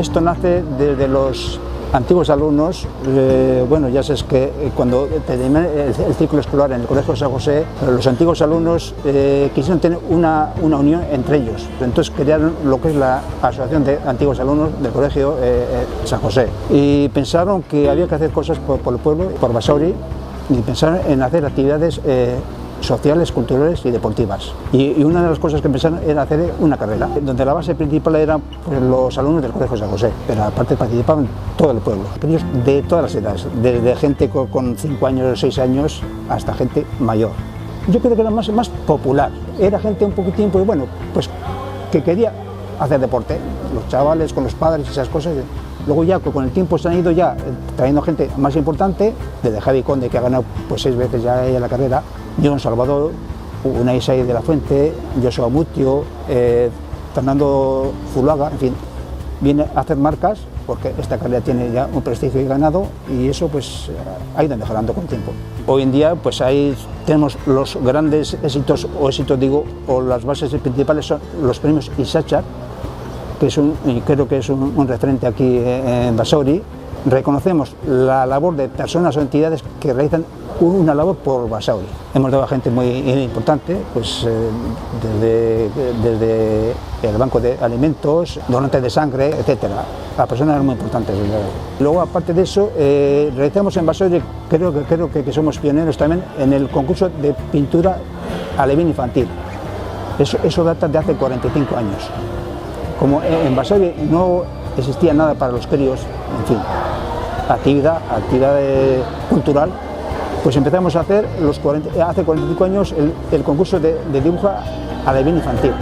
Esto nace desde los antiguos alumnos. Bueno, ya sabes que cuando terminé el ciclo escolar en el Colegio San José, los antiguos alumnos quisieron tener una unión entre ellos. Entonces crearon lo que es la Asociación de Antiguos Alumnos del Colegio San José. Y pensaron que había que hacer cosas por el pueblo, por Basauri, y pensaron en hacer actividades sociales, culturales y deportivas. Y una de las cosas que pensaron era hacer una carrera, donde la base principal eran pues, los alumnos del Colegio San José, pero aparte participaban todo el pueblo, aquellos de todas las edades, desde gente con 5 años, 6 años, hasta gente mayor. Yo creo que era más popular, era gente un poquitín, pues bueno, pues que quería hacer deporte, los chavales con los padres y esas cosas. Luego ya con el tiempo se han ido ya trayendo gente más importante, desde Javi Conde, que ha ganado pues 6 veces ya la carrera, John Salvador, Unai Sai de la Fuente, Joshua Mutio, Fernando Zuluaga, en fin, viene a hacer marcas porque esta carrera tiene ya un prestigio y ganado, y eso pues ha ido mejorando con el tiempo. Hoy en día pues ahí tenemos los grandes éxitos, o las bases principales son los premios Issachar, que es creo que es un referente aquí en Basauri. Reconocemos la labor de personas o entidades que realizan una labor por Basauri. Hemos dado a gente muy importante, pues desde el banco de alimentos, donantes de sangre, etcétera, a personas muy importantes. Luego, aparte de eso, realizamos en Basauri, creo que somos pioneros también en el concurso de pintura alevín infantil. Eso data de hace 45 años. Como en Basauri no existía nada para los críos, en fin, actividad cultural, pues empezamos a hacer hace 45 años el concurso de dibujo alevín infantil.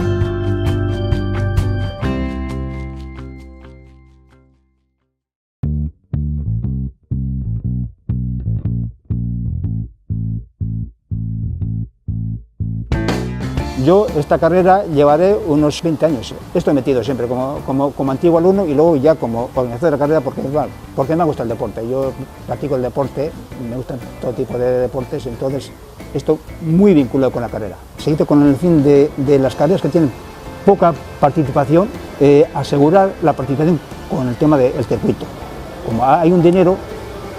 Yo esta carrera llevaré unos 20 años. Estoy metido siempre como antiguo alumno y luego ya como organizador de la carrera porque me gusta el deporte. Yo practico el deporte, me gustan todo tipo de deportes, entonces estoy muy vinculado con la carrera. Seguido con el fin de las carreras que tienen poca participación, asegurar la participación con el tema del circuito. Como hay un dinero,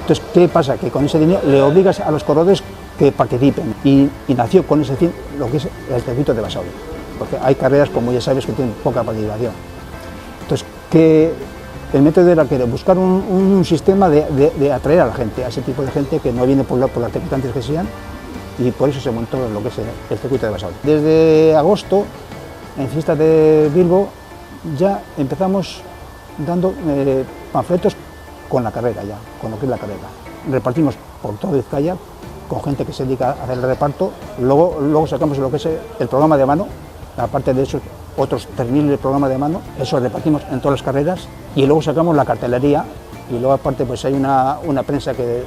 entonces ¿qué pasa? Que con ese dinero le obligas a los corredores que participen, y nació con ese fin lo que es el circuito de Basauri, porque hay carreras, como ya sabes, que tienen poca participación. Entonces, que el método era que buscar un sistema de atraer a la gente, a ese tipo de gente que no viene por las circunstancias que sean, y por eso se montó lo que es el circuito de Basauri. Desde agosto, en Fiesta de Bilbo, ya empezamos dando panfletos con la carrera, ya, con lo que es la carrera. Repartimos por toda Vizcaya, con gente que se dedica a hacer el reparto. Luego sacamos lo que es el programa de mano, aparte de esos otros 3.000 programas de mano, eso repartimos en todas las carreras, y luego sacamos la cartelería, y luego aparte pues hay una prensa que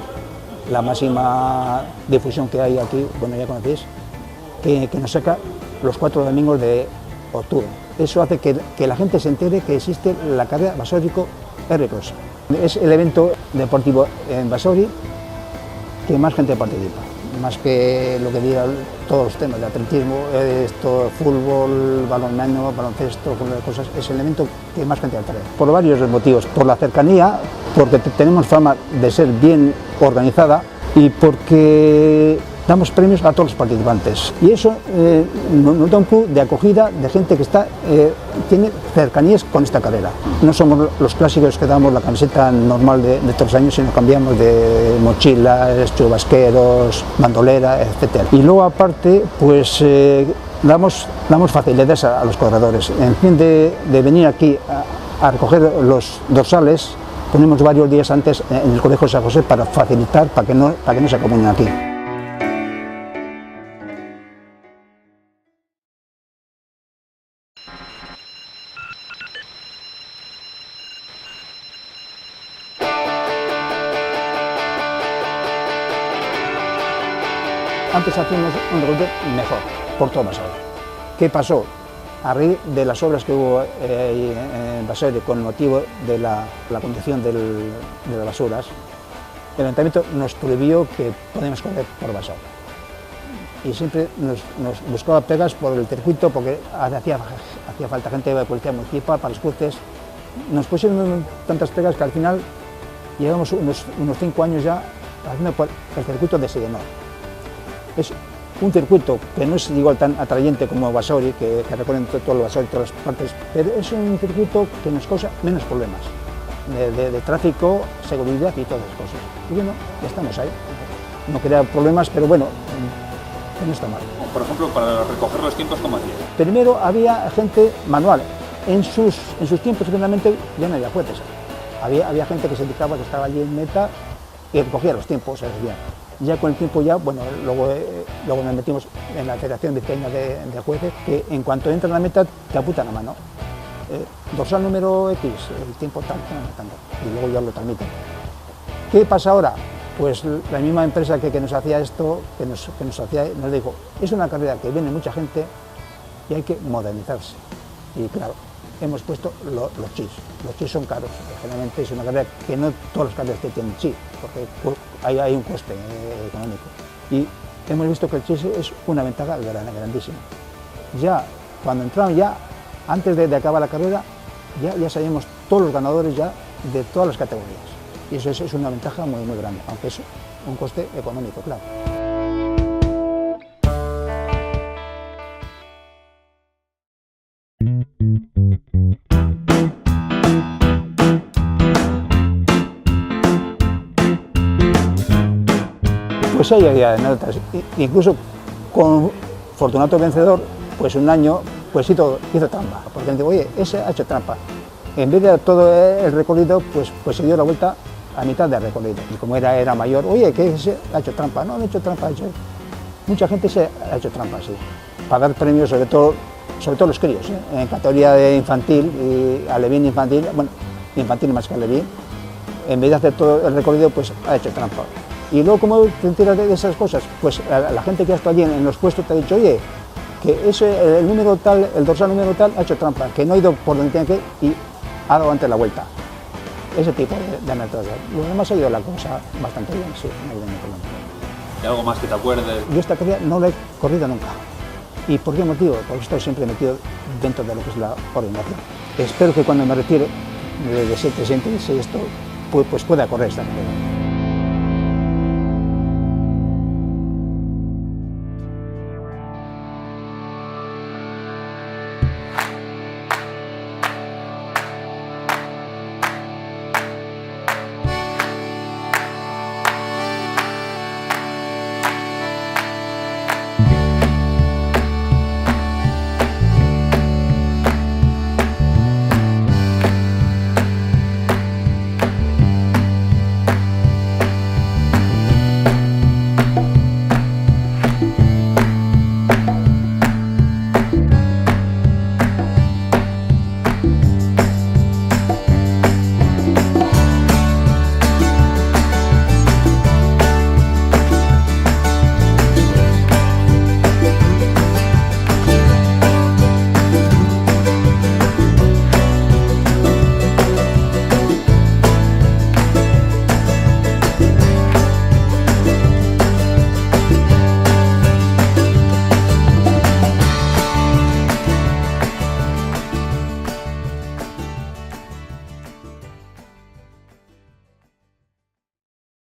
la máxima difusión que hay aquí, bueno ya conocéis, que nos saca los 4 domingos de octubre. Eso hace que la gente se entere que existe la carrera Basaurico R-Cross. Es el evento deportivo en Basauri que más gente participa, más que lo que digan todos los temas de atletismo, fútbol, balonmano, baloncesto, cosas, es el evento que más gente atrae. Por varios motivos, por la cercanía, porque tenemos fama de ser bien organizada y porque damos premios a todos los participantes. Y eso nos da un club de acogida de gente que tiene cercanías con esta carrera. No somos los clásicos que damos la camiseta normal de todos los años, sino cambiamos de mochilas, chubasqueros, bandolera, etc. Y luego aparte, pues damos facilidades a los corredores. En fin de venir aquí a recoger los dorsales, ponemos varios días antes en el Colegio San José para facilitar, para que no se acumulen aquí. Antes hacíamos un recorrido mejor, por todo Basauri. ¿Qué pasó? A raíz de las obras que hubo en Basauri con motivo de la conducción de las basuras, el ayuntamiento nos prohibió que podíamos correr por Basauri. Y siempre nos buscaba pegas por el circuito, porque hacía falta gente de la policía municipal para los cruces, nos pusieron tantas pegas que al final llevamos unos 5 años ya haciendo el circuito de Sidenor. Es un circuito que no es igual tan atrayente como Basauri, que recorren todo el Basauri, todas las partes, pero es un circuito que nos causa menos problemas de tráfico, seguridad y todas las cosas. Y bueno, ya estamos ahí. No crea problemas, pero bueno, no está mal. Por ejemplo, para recoger los tiempos, ¿cómo hacía? Primero había gente manual. En sus tiempos, finalmente, ya no había jueces. Había gente que se dedicaba, que estaba allí en meta y recogía los tiempos. Ya con el tiempo, bueno, luego nos metimos en la Federación Vizcaína de Jueces, que en cuanto entran a la meta te apuntan a mano. Dorsal número X, el tiempo tal, y luego ya lo transmiten. ¿Qué pasa ahora? Pues la misma empresa que nos hacía esto, nos dijo, es una carrera que viene mucha gente y hay que modernizarse. Y claro, hemos puesto los chis. Los chis son caros, generalmente es una carrera que no todas las carreras tienen chis, porque hay un coste económico. Y hemos visto que el chis es una ventaja grandísima. Ya cuando entramos, antes de acabar la carrera, ya sabemos todos los ganadores ya de todas las categorías. Y eso es una ventaja muy grande, aunque es un coste económico, claro. Pues hay anécdotas, incluso con Fortunato Vencedor, pues un año pues hizo trampa, porque digo, oye, ese ha hecho trampa. En vez de todo el recorrido, pues se dio la vuelta a mitad del recorrido. Y como era mayor, oye, que ese ha hecho trampa. No, ha hecho trampa. Mucha gente se ha hecho trampa, sí. Para dar premios, sobre todo los críos, en categoría de infantil y alevín infantil, bueno, infantil más que alevín, en vez de hacer todo el recorrido, pues ha hecho trampa. Y luego, como te enteras de esas cosas, pues la gente que ha estado allí en los puestos te ha dicho, oye, que el número tal, el dorsal número tal ha hecho trampa, que no ha ido por donde tiene que ir y ha dado antes la vuelta. Ese tipo de anécdotas. Lo demás ha ido la cosa bastante bien, sí, no ha ido ningún problema. ¿Y algo más que te acuerdes? Yo esta carrera no la he corrido nunca. ¿Y por qué motivo? Porque estoy siempre metido dentro de lo que es la organización. Espero que cuando me retire de 7 esto, pues pueda correr esta carrera.